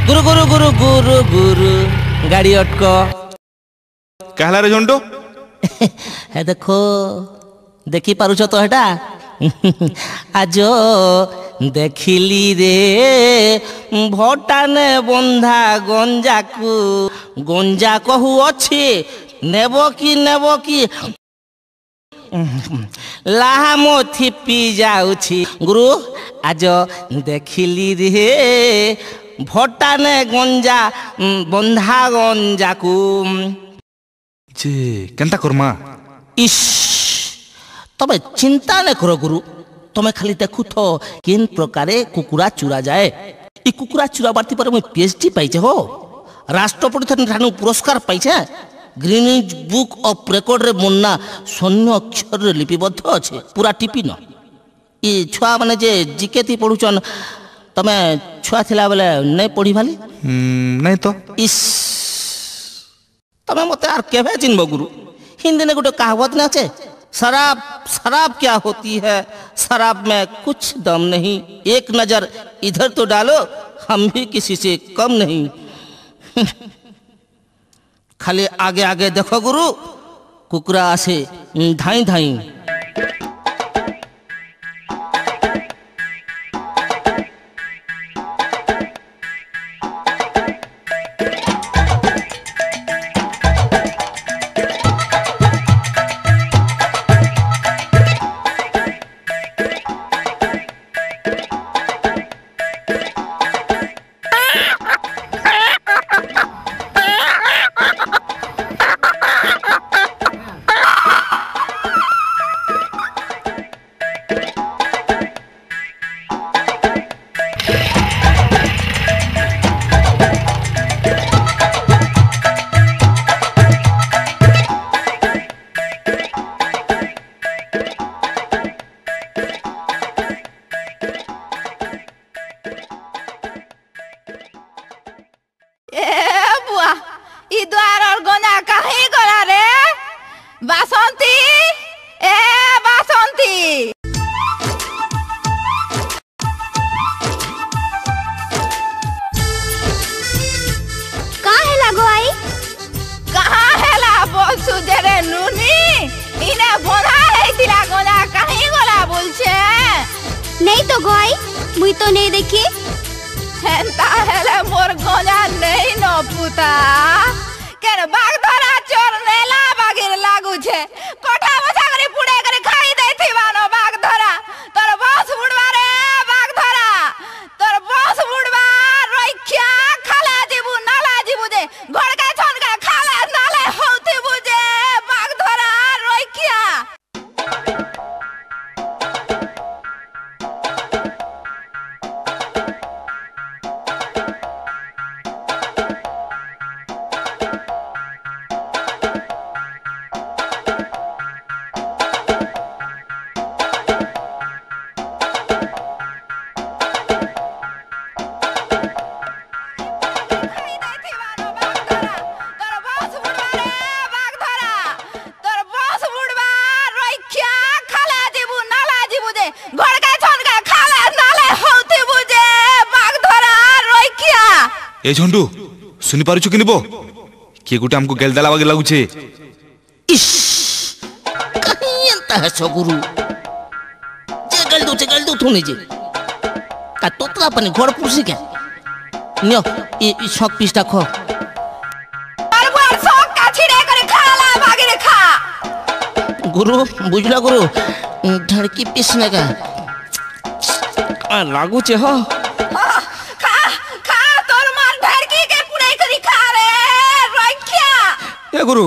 गुरु गुरु गुरु गुरु गुरु गाड़ी अटको कहला रे झंडू है देखो देखी पारुछ तो हेटा आज देखिली रे भटाने बंधा गंजा को गंजा कहू अच्छे नेब की लाहामो थिपी जाउछि गुरु आज देखिली रे भटाने गंजा बंधा गंजा को जे केंता करमा इश तमे चिंता न करो गुरु तमे खाली देखु थो किन प्रकारे कुकुरा चुरा जाए ई कुकुरा चुरा बारती पर मैं पीएचडी पाइछे हो राष्ट्रपति ठानु पुरस्कार पाइछे ग्रीनिज बुक ऑफ रेकॉर्ड रे मुन्ना शून्य अक्षर रे लिपिबद्ध अछि पूरा टिपी न ई छुआ माने जे जीके थी पढुचन तमे छुआ थिला बेले नै पढी भाली नहीं तो इस तमे मते आर केबे चिन्ह गुरु हिंदी ने गोटे कहावत न छे शराब शराब क्या होती है शराब में कुछ दम नहीं एक नजर इधर तो डालो हम भी किसी से कम नहीं खाली आगे आगे देखो गुरु कुकुरा आसे धाई धाई नहीं तो गोई मुई तो नहीं देखी हेंता हेले मोर गोजा नहीं न पुता केर बाग धरा चोर नेला बागिर लागू छे कोठा बसा करे पुड़े करे खाई देथि बानो बाग धरा तोर बस बुडवा रे बाग धरा तोर बस बुडवा रोइख्या खाला जीबू नाला जीबू जे घर के छन के खाला नाले होती बुजे बाग धरा रोइख्या ए झंडू सुनि पारुछु कि निबो के गुटे हमको गेल दला बागे लागु छे इश कहीं एंता है सो गुरु जे गल दू थुनी जे का तोतला अपने घर पुसी के नियो ई शौक पीसटा खो परवर शौक का छिड़े करे खाला बागे रे खा गुरु बुझला गुरु धड़की पीसने का लागू छे हो ए गुरु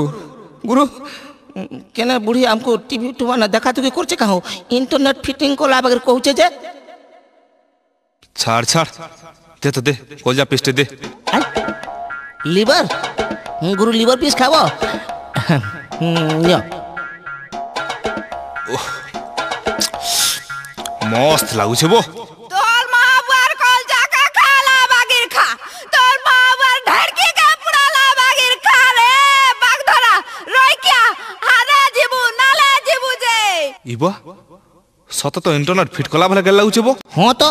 गुरु केना बुढ़ी हमको टीवी टुवा देखा तो करछे काहो इंटरनेट फिटिंग को लाबगर कहूचे जे छाड़ छाड़ दे तो दे कोलजा पेस्ट दे लिवर गुरु लिवर पीस खाबो यो मस्त लागू छे वो तोर मावर कोलजा का खाला बागिर खा तोर मावर ढड़की का पुड़ाला बागिर खा रे बाग धरा रोई क्या हारे जीबू नाले जीबू जे इबा सत तो इंटरनेट फिट कला भले गेल लागू छे वो हां तो